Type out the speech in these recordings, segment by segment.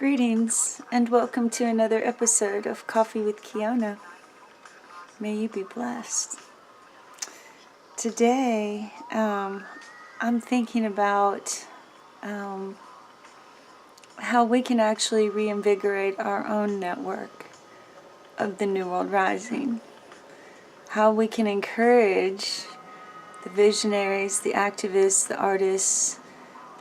Greetings and welcome to another episode of Coffee with Kiyonah. May you be blessed. Today, I'm thinking about how we can actually reinvigorate our own network of the New World Rising. How we can encourage the visionaries, the activists, the artists,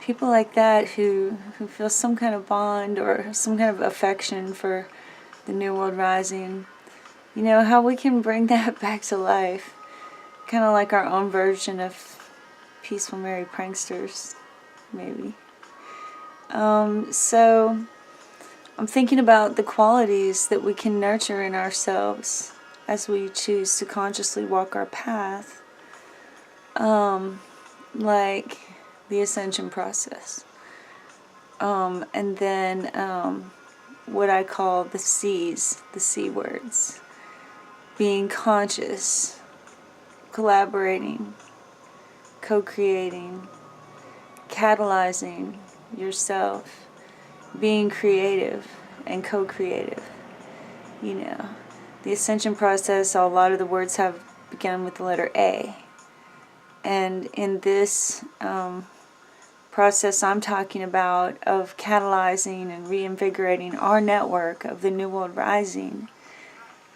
people like that who feel some kind of bond or some kind of affection for the New World Rising. You know, how we can bring that back to life. Kind of like our own version of Peaceful Merry Pranksters, maybe. So I'm thinking about the qualities that we can nurture in ourselves as we choose to consciously walk our path. Like the ascension process. And then what I call the C's, the C words. Being conscious, collaborating, co-creating, catalyzing yourself, being creative and co-creative. You know, the ascension process, a lot of the words have begun with the letter A. And in this process I'm talking about of catalyzing and reinvigorating our network of the New World Rising,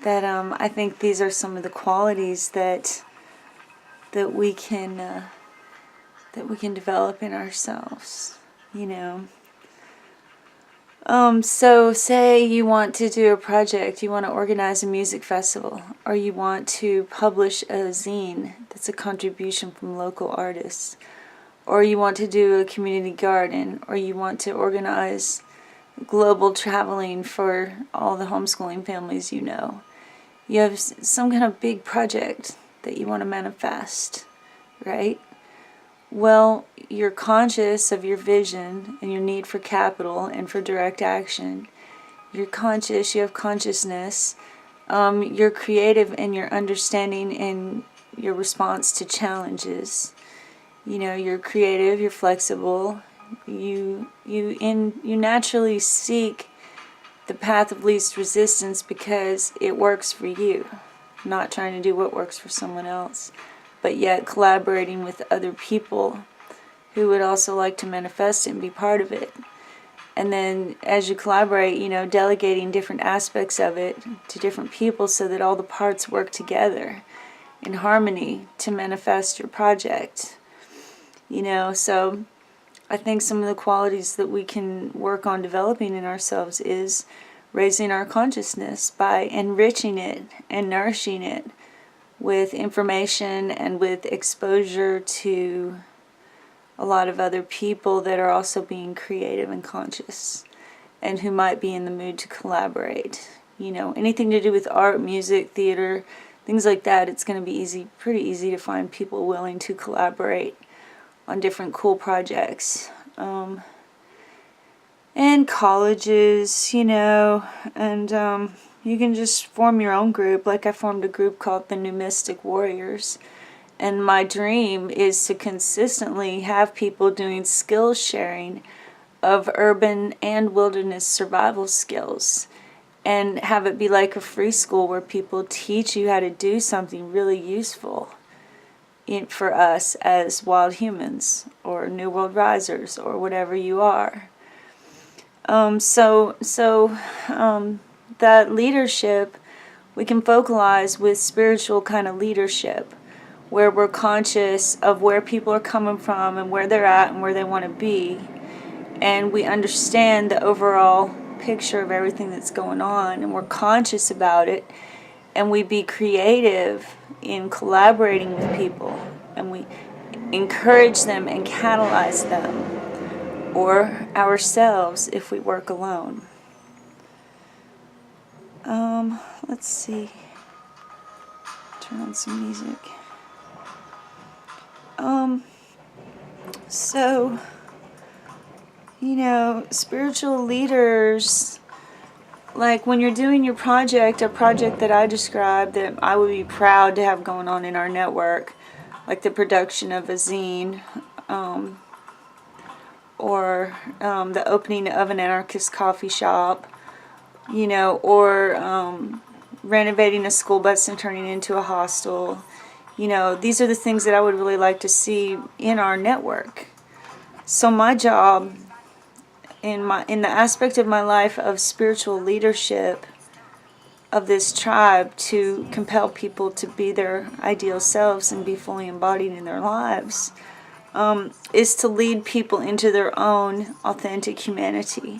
that I think these are some of the qualities that we can develop in ourselves. You know. So say you want to do a project, you want to organize a music festival, or you want to publish a zine that's a contribution from local artists, or you want to do a community garden, or you want to organize global traveling for all the homeschooling families you know. You have some kind of big project that you want to manifest, right? Well, you're conscious of your vision and your need for capital and for direct action. You're conscious, you have consciousness. You're creative in your understanding and your response to challenges. You know, you're creative, you're flexible. You naturally seek the path of least resistance because it works for you. Not trying to do what works for someone else, but yet collaborating with other people who would also like to manifest it and be part of it. And then as you collaborate, you know, delegating different aspects of it to different people so that all the parts work together in harmony to manifest your project. You know, so I think some of the qualities that we can work on developing in ourselves is raising our consciousness by enriching it and nourishing it with information and with exposure to a lot of other people that are also being creative and conscious and who might be in the mood to collaborate. You know, anything to do with art, music, theater, things like that, it's going to be pretty easy to find people willing to collaborate on different cool projects. And colleges, you know, and you can just form your own group. Like I formed a group called the New Mystic Warriors. And my dream is to consistently have people doing skills sharing of urban and wilderness survival skills. And have it be like a free school where people teach you how to do something really useful for us as wild humans or New World Risers or whatever you are. That leadership we can focalize with spiritual kind of leadership where we're conscious of where people are coming from and where they're at and where they want to be, and we understand the overall picture of everything that's going on and we're conscious about it, and we be creative in collaborating with people and we encourage them and catalyze them, or ourselves if we work alone. Let's see. Turn on some music. So, you know, spiritual leaders, like when you're doing your project, a project that I described that I would be proud to have going on in our network, like the production of a zine, or the opening of an anarchist coffee shop, or renovating a school bus and turning it into a hostel. These are the things that I would really like to see in our network. So my job in the aspect of my life of spiritual leadership of this tribe, to compel people to be their ideal selves and be fully embodied in their lives, is to lead people into their own authentic humanity.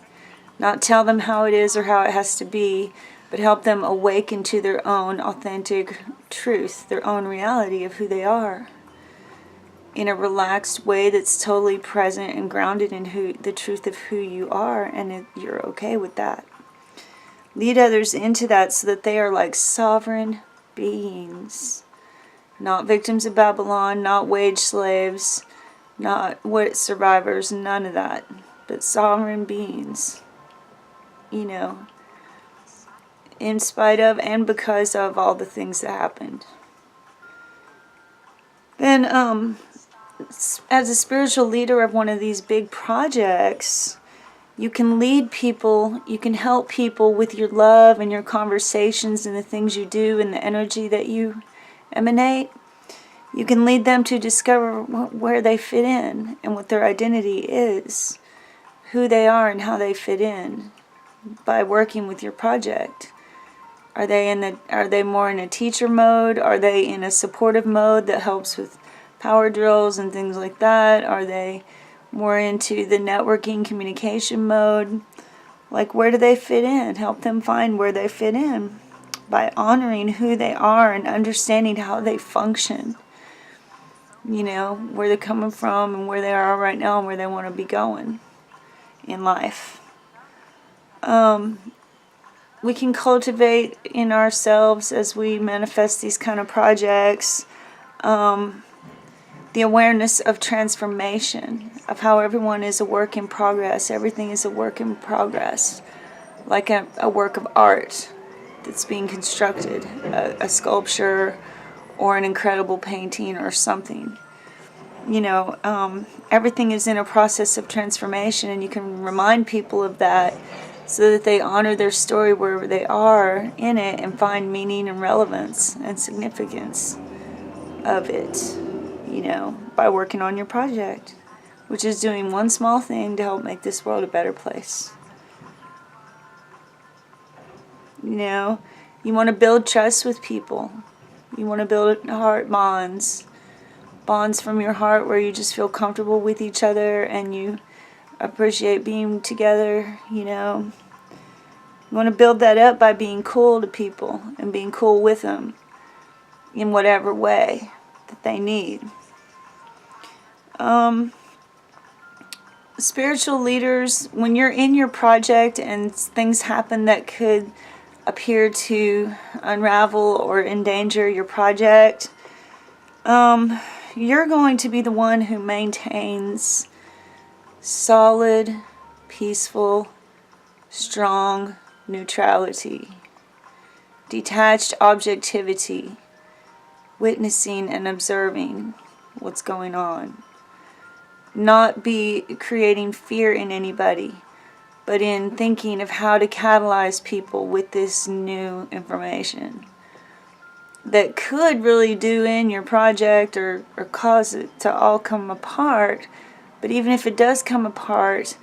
Not tell them how it is or how it has to be, but help them awaken to their own authentic truth, their own reality of who they are, in a relaxed way that's totally present and grounded in the truth of who you are, and you're okay with that. Lead others into that so that they are like sovereign beings, not victims of Babylon, not wage slaves, not survivors, none of that, but sovereign beings, in spite of and because of all the things that happened. Then, as a spiritual leader of one of these big projects, you can lead people, you can help people with your love and your conversations and the things you do and the energy that you emanate. You can lead them to discover where they fit in and what their identity is, who they are and how they fit in, by working with your project. Are they more in a teacher mode? Are they in a supportive mode that helps with power drills and things like that? Are they more into the networking communication mode? Like, where do they fit in? Help them find where they fit in by honoring who they are and understanding how they function. Where they're coming from and where they are right now and where they want to be going in life. We can cultivate in ourselves, as we manifest these kind of projects, the awareness of transformation, of how everyone is a work in progress. Everything is a work in progress, like a work of art that's being constructed, a sculpture or an incredible painting or something. Everything is in a process of transformation, and you can remind people of that so that they honor their story wherever they are in it and find meaning and relevance and significance of it, by working on your project, which is doing one small thing to help make this world a better place. You want to build trust with people. You want to build heart bonds from your heart where you just feel comfortable with each other and you appreciate being together. You want to build that up by being cool to people and being cool with them in whatever way that they need. Spiritual leaders, when you're in your project and things happen that could appear to unravel or endanger your project, you're going to be the one who maintains solid, peaceful, strong neutrality, detached objectivity, witnessing and observing what's going on. Not be creating fear in anybody, but in thinking of how to catalyze people with this new information that could really do in your project or cause it to all come apart. But even if it does come apart,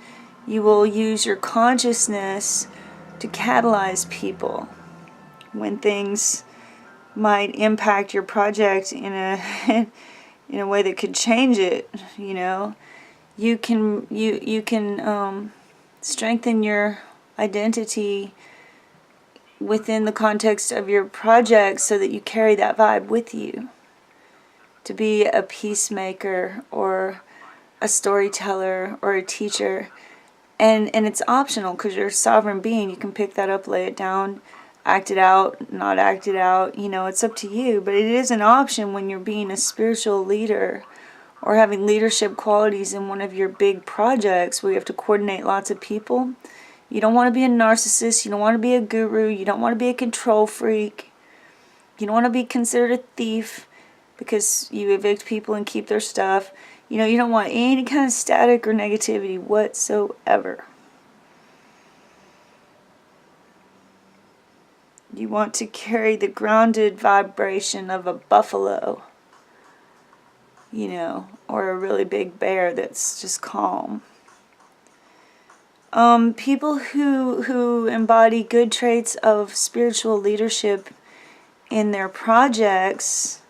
you will use your consciousness to catalyze people when things might impact your project in a in a way that could change it. You can strengthen your identity within the context of your project so that you carry that vibe with you, to be a peacemaker or a storyteller or a teacher. And it's optional because you're a sovereign being. You can pick that up, lay it down, act it out, not act it out. It's up to you. But it is an option when you're being a spiritual leader or having leadership qualities in one of your big projects where you have to coordinate lots of people. You don't want to be a narcissist. You don't want to be a guru. You don't want to be a control freak. You don't want to be considered a thief because you evict people and keep their stuff. You know, you don't want any kind of static or negativity whatsoever. You want to carry the grounded vibration of a buffalo, you know, or a really big bear that's just calm. People who embody good traits of spiritual leadership in their projects,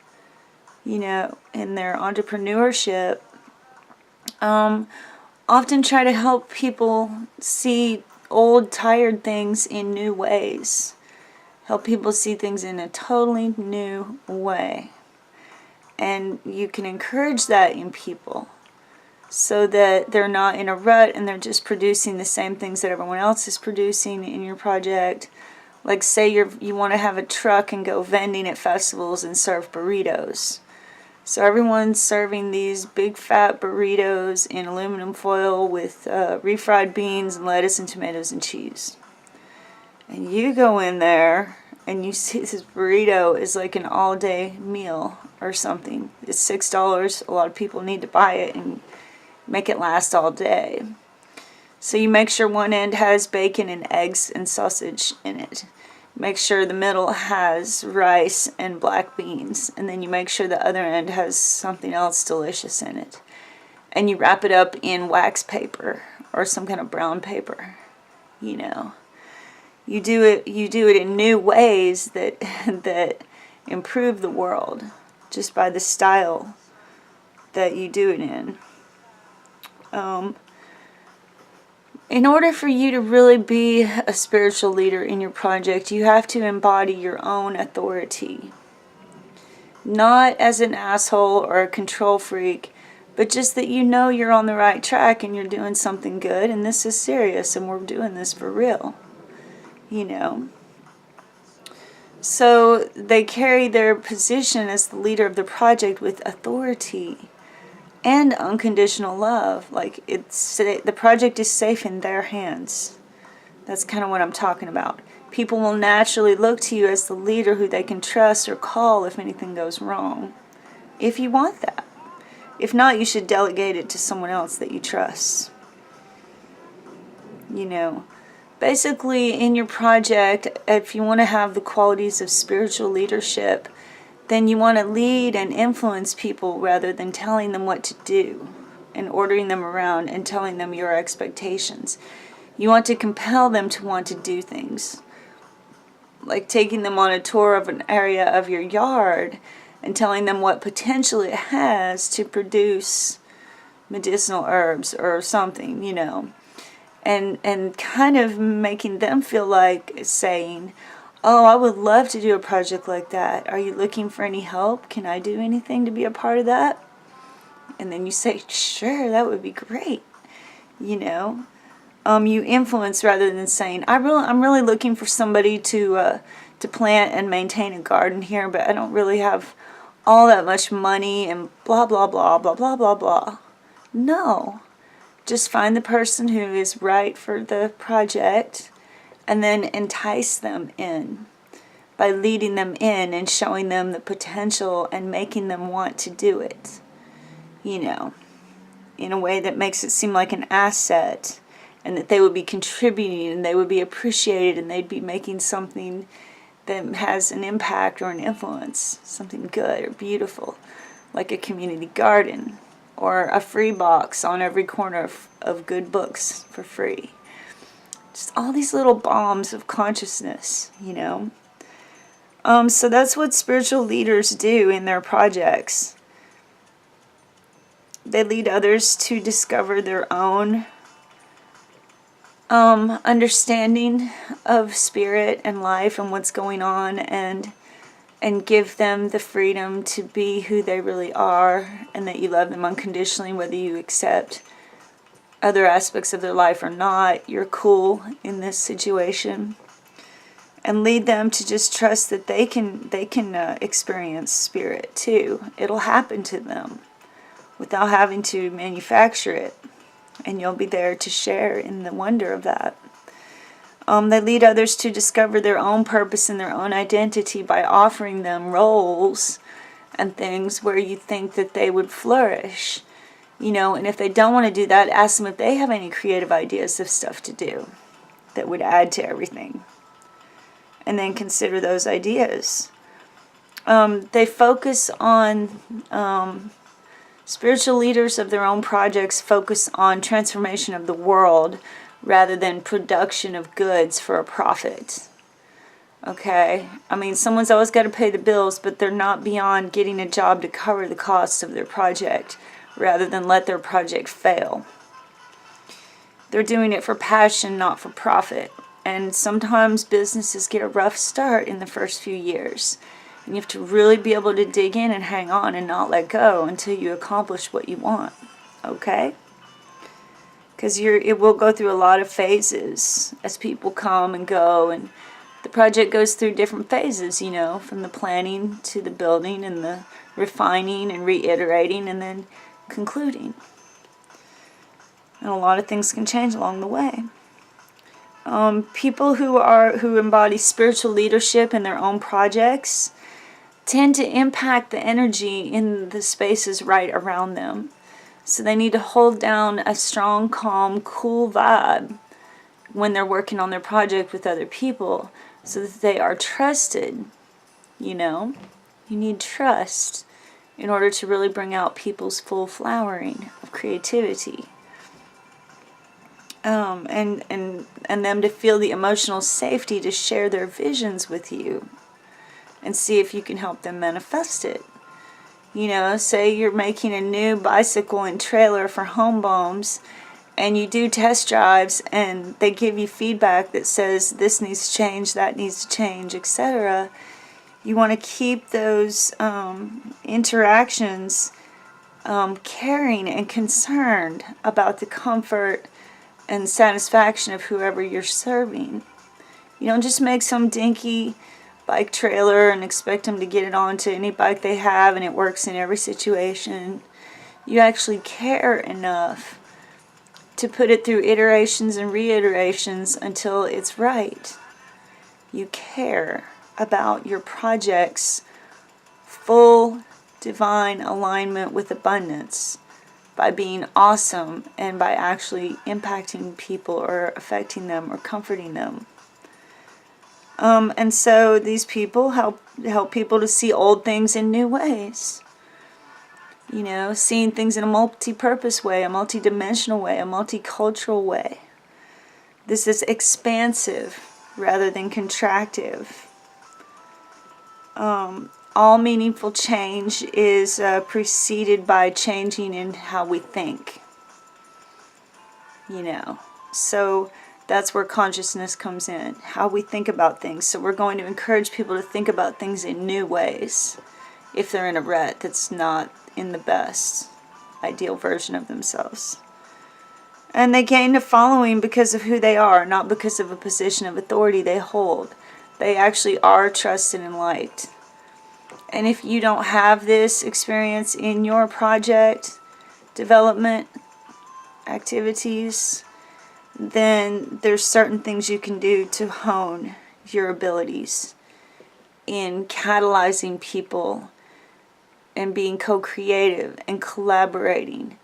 you know, in their entrepreneurship, often try to help people see old, tired things in new ways. Help people see things in a totally new way. And you can encourage that in people so that they're not in a rut and they're just producing the same things that everyone else is producing in your project. Like say you want to have a truck and go vending at festivals and serve burritos. So everyone's serving these big fat burritos in aluminum foil with refried beans and lettuce and tomatoes and cheese. And you go in there and you see this burrito is like an all-day meal or something. It's $6. A lot of people need to buy it and make it last all day. So you make sure one end has bacon and eggs and sausage in it. Make sure the middle has rice and black beans. And then you make sure the other end has something else delicious in it. And you wrap it up in wax paper or some kind of brown paper, you know. You do it in new ways that that improve the world just by the style that you do it in. In order for you to really be a spiritual leader in your project, you have to embody your own authority. Not as an asshole or a control freak, but just that you know you're on the right track and you're doing something good and this is serious and we're doing this for real. You know. So they carry their position as the leader of the project with authority and unconditional love. Like the project is safe in their hands. That's kind of what I'm talking about. People will naturally look to you as the leader who they can trust or call if anything goes wrong. If you want that. If not, you should delegate it to someone else that you trust. You know. Basically, in your project, if you want to have the qualities of spiritual leadership, then you want to lead and influence people rather than telling them what to do and ordering them around and telling them your expectations. You want to compel them to want to do things. Like taking them on a tour of an area of your yard and telling them what potential it has to produce medicinal herbs or something, you know. And kind of making them feel like saying, oh, I would love to do a project like that. Are you looking for any help? Can I do anything to be a part of that? And then you say, sure, that would be great. You know, you influence rather than saying, I'm really looking for somebody to plant and maintain a garden here, but I don't really have all that much money and blah, blah, blah, blah, blah, blah, blah. No. Just find the person who is right for the project and then entice them in by leading them in and showing them the potential and making them want to do it, you know, in a way that makes it seem like an asset and that they would be contributing and they would be appreciated and they'd be making something that has an impact or an influence, something good or beautiful, like a community garden. Or a free box on every corner of good books for free. Just all these little bombs of consciousness, you know. So that's what spiritual leaders do in their projects. They lead others to discover their own understanding of spirit and life and what's going on and give them the freedom to be who they really are and that you love them unconditionally, whether you accept other aspects of their life or not. You're cool in this situation. And lead them to just trust that they can experience spirit too. It'll happen to them without having to manufacture it. And you'll be there to share in the wonder of that. They lead others to discover their own purpose and their own identity by offering them roles and things where you think that they would flourish. You know, and if they don't want to do that, ask them if they have any creative ideas of stuff to do that would add to everything. And then consider those ideas. They focus on, spiritual leaders of their own projects focus on transformation of the world rather than production of goods for a profit. Okay? I mean, someone's always got to pay the bills, but they're not beyond getting a job to cover the costs of their project rather than let their project fail. They're doing it for passion, not for profit. And sometimes businesses get a rough start in the first few years. And you have to really be able to dig in and hang on and not let go until you accomplish what you want. Okay? Because it will go through a lot of phases as people come and go. And the project goes through different phases, you know, from the planning to the building and the refining and reiterating and then concluding. And a lot of things can change along the way. People who embody spiritual leadership in their own projects tend to impact the energy in the spaces right around them. So they need to hold down a strong, calm, cool vibe when they're working on their project with other people so that they are trusted. You know, you need trust in order to really bring out people's full flowering of creativity. And them to feel the emotional safety to share their visions with you and see if you can help them manifest it. You know, say you're making a new bicycle and trailer for home bombs and you do test drives and they give you feedback that says this needs to change, that needs to change, etc. You want to keep those interactions caring and concerned about the comfort and satisfaction of whoever you're serving. You don't just make some dinky bike trailer and expect them to get it onto any bike they have and it works in every situation. You actually care enough to put it through iterations and reiterations until it's right. You care about your project's full divine alignment with abundance by being awesome and by actually impacting people or affecting them or comforting them. And so these people help people to see old things in new ways. You know, seeing things in a multi-purpose way, a multi-dimensional way, a multicultural way. This is expansive rather than contractive. All meaningful change is preceded by changing in how we think. You know, so that's where consciousness comes in, how we think about things. So we're going to encourage people to think about things in new ways if they're in a rut that's not in the best ideal version of themselves. And they gain a following because of who they are, not because of a position of authority they hold. They actually are trusted and liked. And if you don't have this experience in your project development activities, then there's certain things you can do to hone your abilities in catalyzing people and being co-creative and collaborating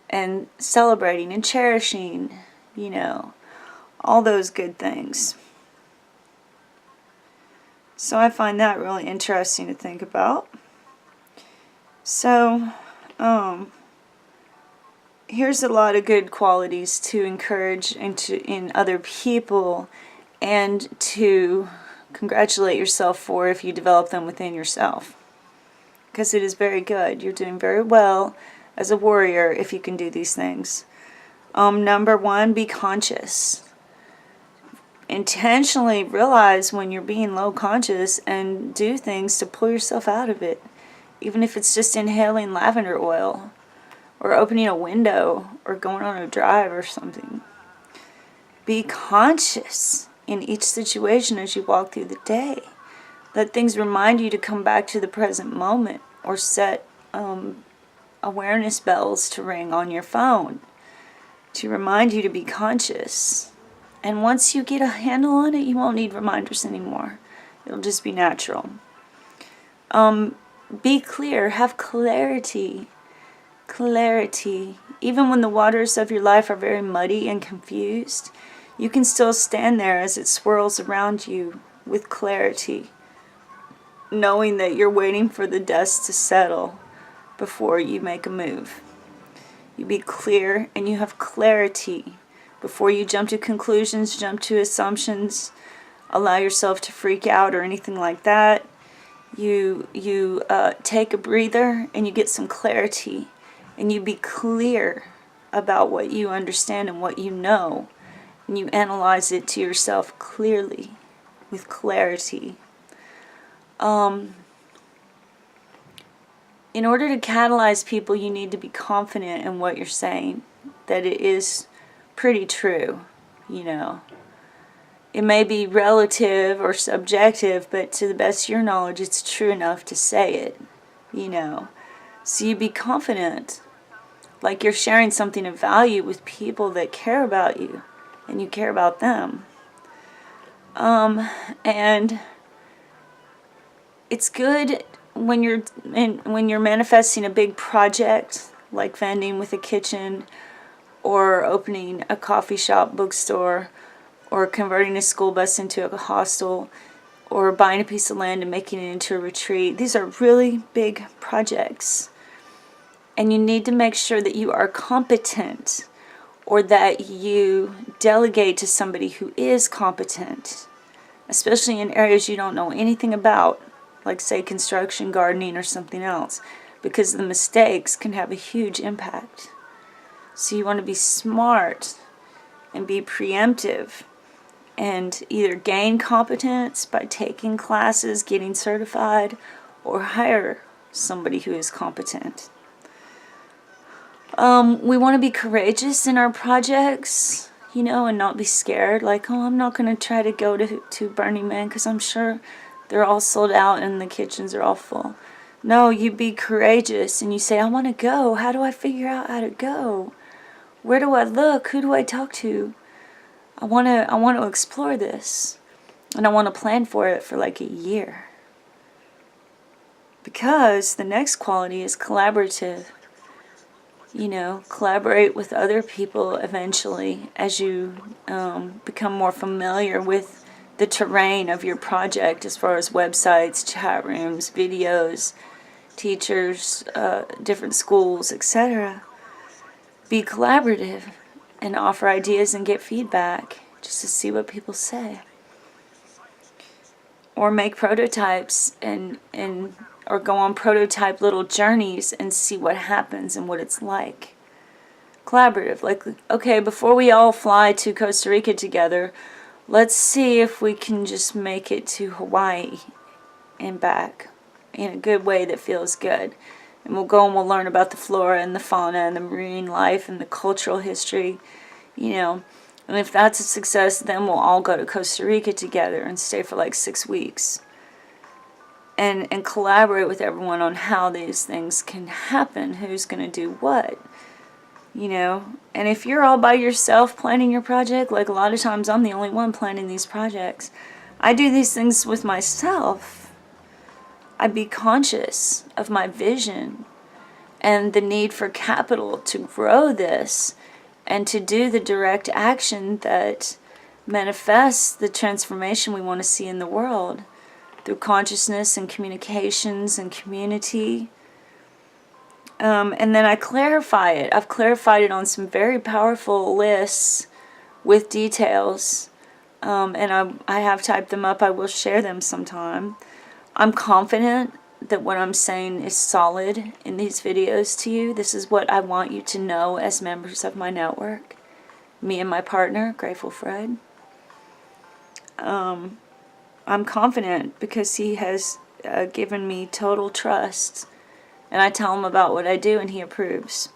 and celebrating and cherishing, you know, all those good things. So I find that really interesting to think about. So, here's a lot of good qualities to encourage in other people and to congratulate yourself for if you develop them within yourself. Because it is very good. You're doing very well as a warrior if you can do these things. Number one, be conscious. Intentionally realize when you're being low conscious and do things to pull yourself out of it. Even if it's just inhaling lavender oil or opening a window or going on a drive or something. Be conscious in each situation as you walk through the day. Let things remind you to come back to the present moment or set awareness bells to ring on your phone to remind you to be conscious. And once you get a handle on it, you won't need reminders anymore. It'll just be natural. Be clear. Have clarity. Clarity. Even when the waters of your life are very muddy and confused, you can still stand there as it swirls around you with clarity, knowing that you're waiting for the dust to settle before you make a move. You be clear and you have clarity before you jump to conclusions, jump to assumptions, allow yourself to freak out or anything like that. You take a breather and you get some clarity, and you be clear about what you understand and what you know, and you analyze it to yourself clearly, with clarity. In order to catalyze people, you need to be confident in what you're saying, that it is pretty true, you know. It may be relative or subjective, but to the best of your knowledge, it's true enough to say it, you know. So you be confident, like you're sharing something of value with people that care about you, and you care about them. And it's good when you're manifesting a big project, like vending with a kitchen, or opening a coffee shop, bookstore, or converting a school bus into a hostel, or buying a piece of land and making it into a retreat. These are really big projects. And you need to make sure that you are competent, or that you delegate to somebody who is competent, especially in areas you don't know anything about, like say construction, gardening, or something else, because the mistakes can have a huge impact. So you want to be smart and be preemptive, and either gain competence by taking classes, getting certified, or hire somebody who is competent. We want to be courageous in our projects, you know, and not be scared. Like, oh, I'm not going to try to go to Burning Man because I'm sure they're all sold out and the kitchens are all full. No, you be courageous and you say, I want to go. How do I figure out how to go? Where do I look? Who do I talk to? I want to explore this, and I want to plan for it for like a year. Because the next quality is collaborative. You know, collaborate with other people eventually as you become more familiar with the terrain of your project, as far as websites, chat rooms, videos, teachers, different schools, etc. Be collaborative and offer ideas and get feedback just to see what people say. Or make prototypes or go on prototype little journeys and see what happens and what it's like. Collaborative. Like, okay, before we all fly to Costa Rica together, let's see if we can just make it to Hawaii and back in a good way that feels good. And we'll go and we'll learn about the flora and the fauna and the marine life and the cultural history, you know. And if that's a success, then we'll all go to Costa Rica together and stay for like 6 weeks. And collaborate with everyone on how these things can happen, who's going to do what, you know. And if you're all by yourself planning your project, like a lot of times I'm the only one planning these projects, I do these things with myself. I be conscious of my vision and the need for capital to grow this and to do the direct action that manifests the transformation we want to see in the world through consciousness and communications and community. And then I clarify it. I've clarified it on some very powerful lists with details, and I have typed them up. I will share them sometime. I'm confident that what I'm saying is solid in these videos to you. This is what I want you to know as members of my network. Me and my partner, Grateful Fred. I'm confident because he has given me total trust. And I tell him about what I do and he approves.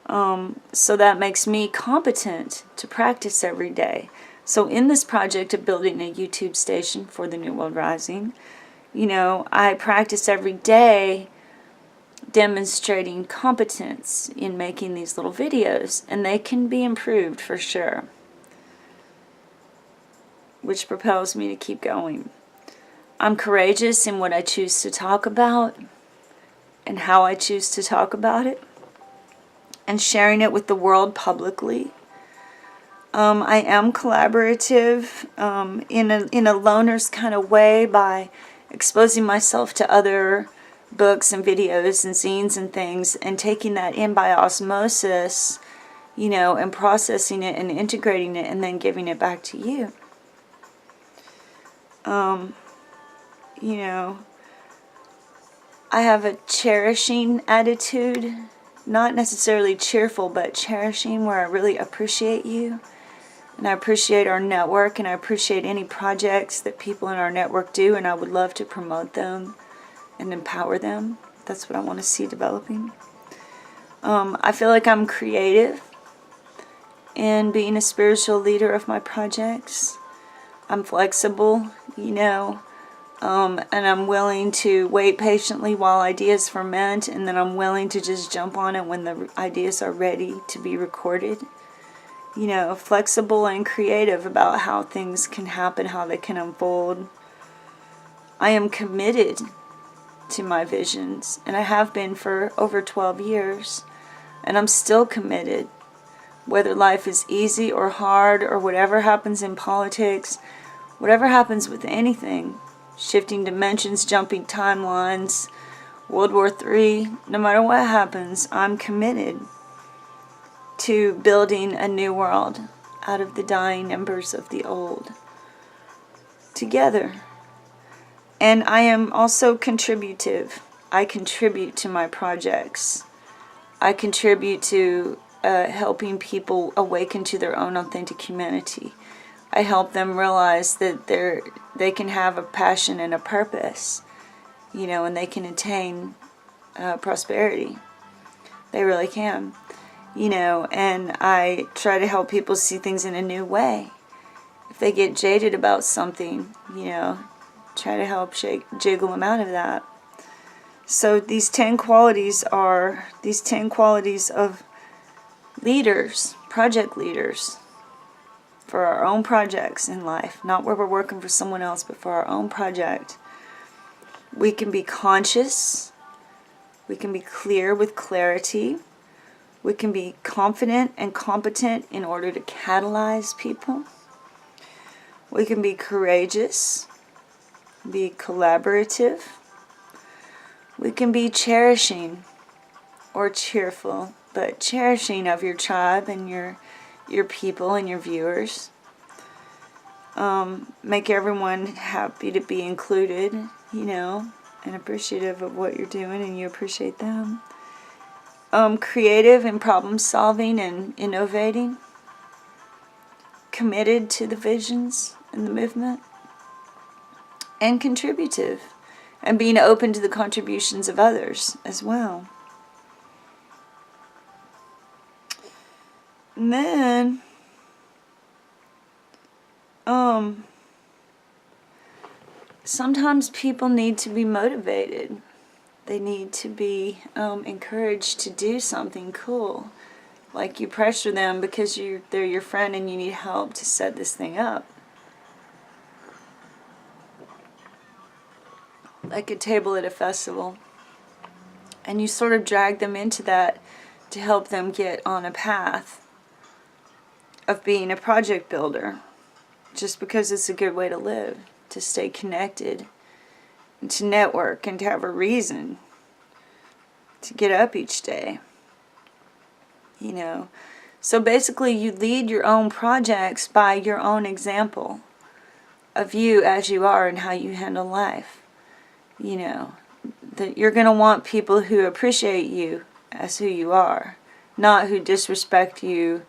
So that makes me competent to practice every day. So in this project of building a YouTube station for the New World Rising, you know, I practice every day demonstrating competence in making these little videos, and they can be improved for sure, which propels me to keep going. I'm courageous in what I choose to talk about and how I choose to talk about it. and sharing it with the world publicly. I am collaborative in a loner's kind of way by exposing myself to other books and videos and zines and things and taking that in by osmosis, and processing it and integrating it and then giving it back to you. I have a cherishing attitude, not necessarily cheerful, but cherishing, where I really appreciate you. And I appreciate our network, and I appreciate any projects that people in our network do, and I would love to promote them and empower them. That's what I want to see developing. I feel like I'm creative in being a spiritual leader of my projects. I'm flexible, and I'm willing to wait patiently while ideas ferment, and then I'm willing to just jump on it when the ideas are ready to be recorded. Flexible and creative about how things can happen, how they can unfold. I am committed to my visions, and I have been for over 12 years, and I'm still committed. Whether life is easy or hard, or whatever happens in politics, whatever happens with anything, shifting dimensions, jumping timelines, World War III, no matter what happens, I'm committed to building a new world out of the dying embers of the old, together. And I am also contributive. I contribute to my projects. I contribute to helping people awaken to their own authentic humanity. I help them realize that they can have a passion and a purpose, and they can attain prosperity. They really can. And I try to help people see things in a new way. If they get jaded about something, try to help jiggle them out of that. So these 10 qualities of leaders, project leaders, for our own projects in life, not where we're working for someone else, but for our own project. We can be conscious. We can be clear with clarity. We can be confident and competent in order to catalyze people. We can be courageous, be collaborative. We can be cherishing or cheerful, but cherishing of your tribe and your people and your viewers. Make everyone happy to be included, and appreciative of what you're doing, and you appreciate them. Creative in problem solving and innovating. Committed to the visions and the movement. And contributive. And being open to the contributions of others as well. And then, sometimes people need to be motivated. They need to be encouraged to do something cool. Like you pressure them because they're your friend and you need help to set this thing up. Like a table at a festival. And you sort of drag them into that to help them get on a path of being a project builder. Just because it's a good way to live. To stay connected. And to network and to have a reason to get up each day. So basically you lead your own projects by your own example of you as you are and how you handle life. That you're going to want people who appreciate you as who you are, not who disrespect you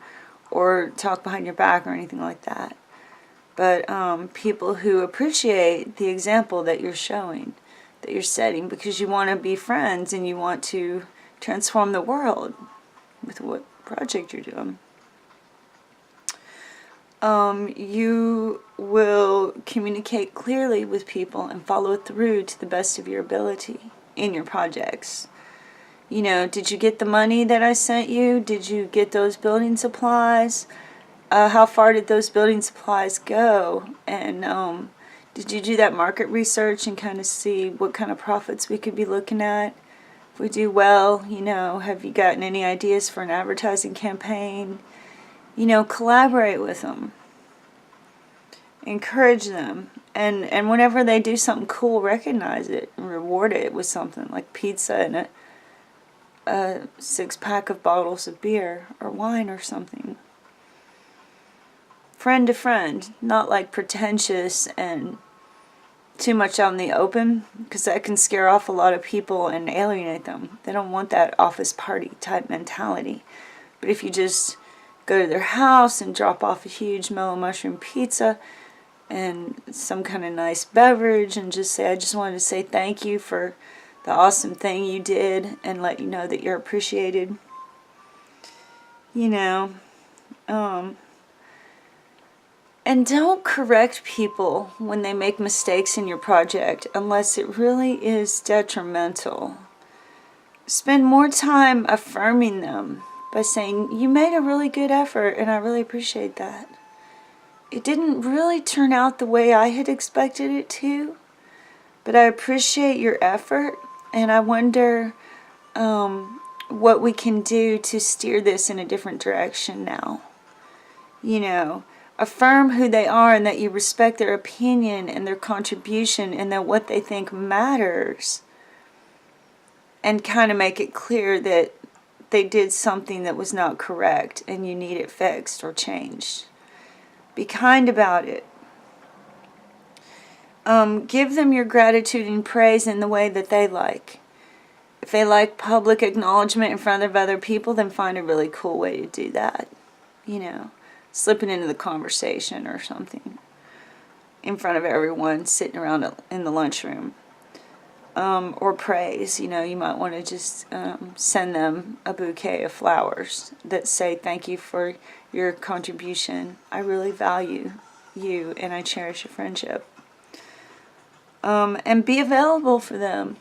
or talk behind your back or anything like that. But people who appreciate the example that you're showing, that you're setting, because you want to be friends and you want to transform the world with what project you're doing. You will communicate clearly with people and follow through to the best of your ability in your projects. Did you get the money that I sent you? Did you get those building supplies? How far did those building supplies go? And did you do that market research and kind of see what kind of profits we could be looking at If we do well, have you gotten any ideas for an advertising campaign? Collaborate with them. Encourage them. And whenever they do something cool, recognize it and reward it with something like pizza and a 6-pack of bottles of beer or wine or something. Friend to friend, not like pretentious and too much out in the open, because that can scare off a lot of people and alienate them. They don't want that office party type mentality. But if you just go to their house and drop off a huge mellow mushroom pizza and some kind of nice beverage and just say, I just wanted to say thank you for the awesome thing you did, and let you know that you're appreciated. And don't correct people when they make mistakes in your project unless it really is detrimental. Spend more time affirming them by saying, you made a really good effort and I really appreciate that. It didn't really turn out the way I had expected it to, but I appreciate your effort, and I wonder what we can do to steer this in a different direction now. Affirm who they are and that you respect their opinion and their contribution and that what they think matters. And kind of make it clear that they did something that was not correct and you need it fixed or changed. Be kind about it. Give them your gratitude and praise in the way that they like. If they like public acknowledgement in front of other people, then find a really cool way to do that. Slipping into the conversation or something in front of everyone sitting around in the lunchroom. Or praise, you might want to just send them a bouquet of flowers that say thank you for your contribution. I really value you and I cherish your friendship. And be available for them.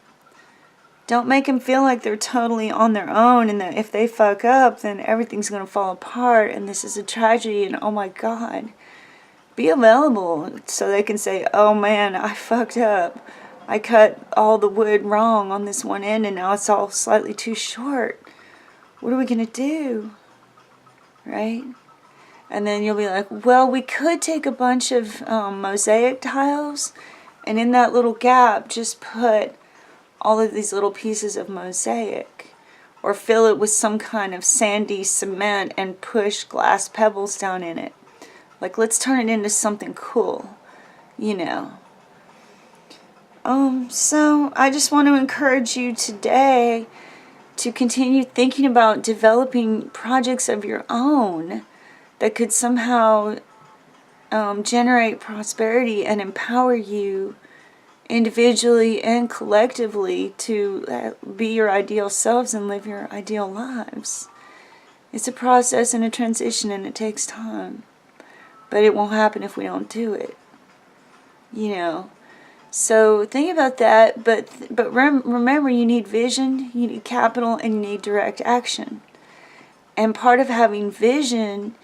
Don't make them feel like they're totally on their own and that if they fuck up, then everything's going to fall apart and this is a tragedy and oh my God. Be available so they can say, oh man, I fucked up. I cut all the wood wrong on this one end and now it's all slightly too short. What are we going to do? Right? And then you'll be like, well, we could take a bunch of mosaic tiles and in that little gap just put all of these little pieces of mosaic, or fill it with some kind of sandy cement and push glass pebbles down in it. Like, let's turn it into something cool, So I just want to encourage you today to continue thinking about developing projects of your own that could somehow generate prosperity and empower you individually and collectively to be your ideal selves and live your ideal lives. It's a process and a transition and it takes time. But it won't happen if we don't do it. So think about that, but remember you need vision, you need capital, and you need direct action. And part of having vision